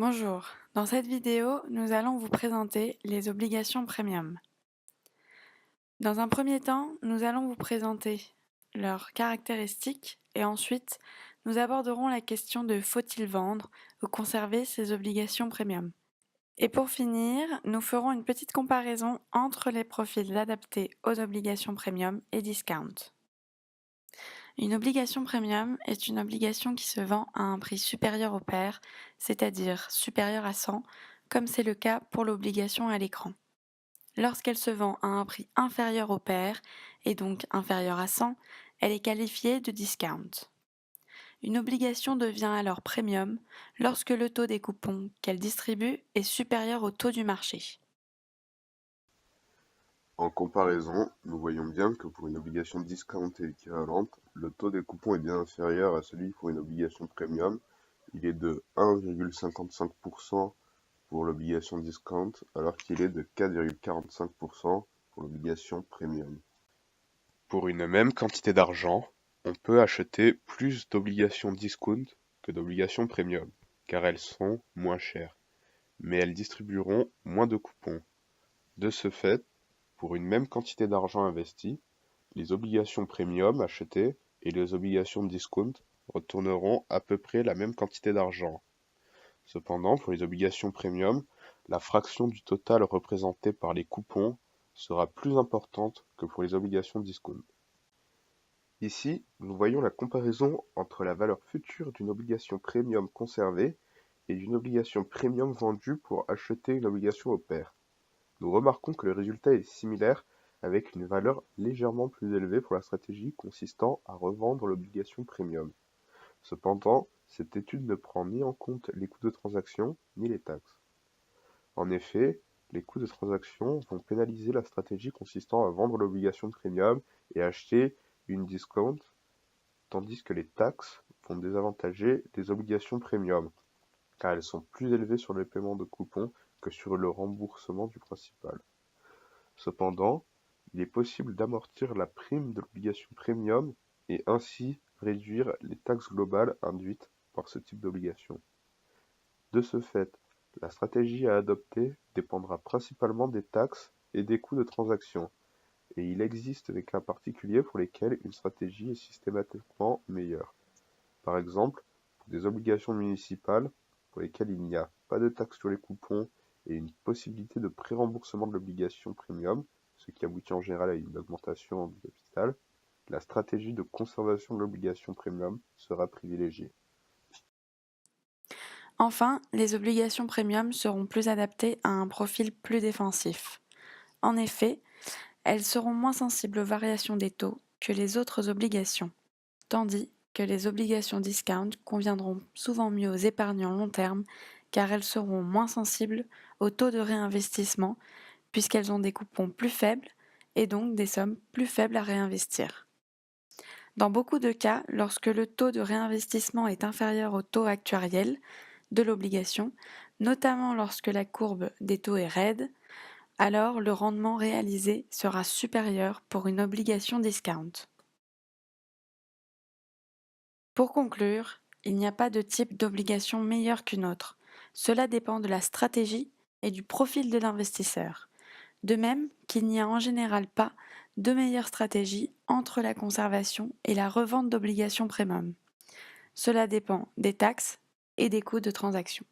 Bonjour, dans cette vidéo, nous allons vous présenter les obligations premium. Dans un premier temps, nous allons vous présenter leurs caractéristiques et ensuite, nous aborderons la question de faut-il vendre ou conserver ces obligations premium. Et pour finir, nous ferons une petite comparaison entre les profils adaptés aux obligations premium et discount. Une obligation premium est une obligation qui se vend à un prix supérieur au pair, c'est-à-dire supérieur à 100, comme c'est le cas pour l'obligation à l'écran. Lorsqu'elle se vend à un prix inférieur au pair, et donc inférieur à 100, elle est qualifiée de discount. Une obligation devient alors premium lorsque le taux des coupons qu'elle distribue est supérieur au taux du marché. En comparaison, nous voyons bien que pour une obligation discount et équivalente, le taux des coupons est bien inférieur à celui pour une obligation premium. Il est de 1,55% pour l'obligation discount, alors qu'il est de 4,45% pour l'obligation premium. Pour une même quantité d'argent, on peut acheter plus d'obligations discount que d'obligations premium, car elles sont moins chères, mais elles distribueront moins de coupons. De ce fait, pour une même quantité d'argent investi, les obligations premium achetées et les obligations discount retourneront à peu près la même quantité d'argent. Cependant, pour les obligations premium, la fraction du total représentée par les coupons sera plus importante que pour les obligations discount. Ici, nous voyons la comparaison entre la valeur future d'une obligation premium conservée et d'une obligation premium vendue pour acheter une obligation au pair. Nous remarquons que le résultat est similaire avec une valeur légèrement plus élevée pour la stratégie consistant à revendre l'obligation premium. Cependant, cette étude ne prend ni en compte les coûts de transaction ni les taxes. En effet, les coûts de transaction vont pénaliser la stratégie consistant à vendre l'obligation premium et acheter une discount, tandis que les taxes vont désavantager les obligations premium, car elles sont plus élevées sur le paiement de coupons que sur le remboursement du principal. Cependant, il est possible d'amortir la prime de l'obligation premium et ainsi réduire les taxes globales induites par ce type d'obligation. De ce fait, la stratégie à adopter dépendra principalement des taxes et des coûts de transaction, et il existe des cas particuliers pour lesquels une stratégie est systématiquement meilleure. Par exemple, pour des obligations municipales pour lesquelles il n'y a pas de taxe sur les coupons et une possibilité de pré-remboursement de l'obligation premium, ce qui aboutit en général à une augmentation du capital, la stratégie de conservation de l'obligation premium sera privilégiée. Enfin, les obligations premium seront plus adaptées à un profil plus défensif. En effet, elles seront moins sensibles aux variations des taux que les autres obligations, tandis que les obligations discount conviendront souvent mieux aux épargnants long terme car elles seront moins sensibles au taux de réinvestissement puisqu'elles ont des coupons plus faibles et donc des sommes plus faibles à réinvestir. Dans beaucoup de cas, lorsque le taux de réinvestissement est inférieur au taux actuariel de l'obligation, notamment lorsque la courbe des taux est raide, alors le rendement réalisé sera supérieur pour une obligation discount. Pour conclure, il n'y a pas de type d'obligation meilleure qu'une autre. Cela dépend de la stratégie et du profil de l'investisseur. De même qu'il n'y a en général pas de meilleure stratégie entre la conservation et la revente d'obligations premium. Cela dépend des taxes et des coûts de transaction.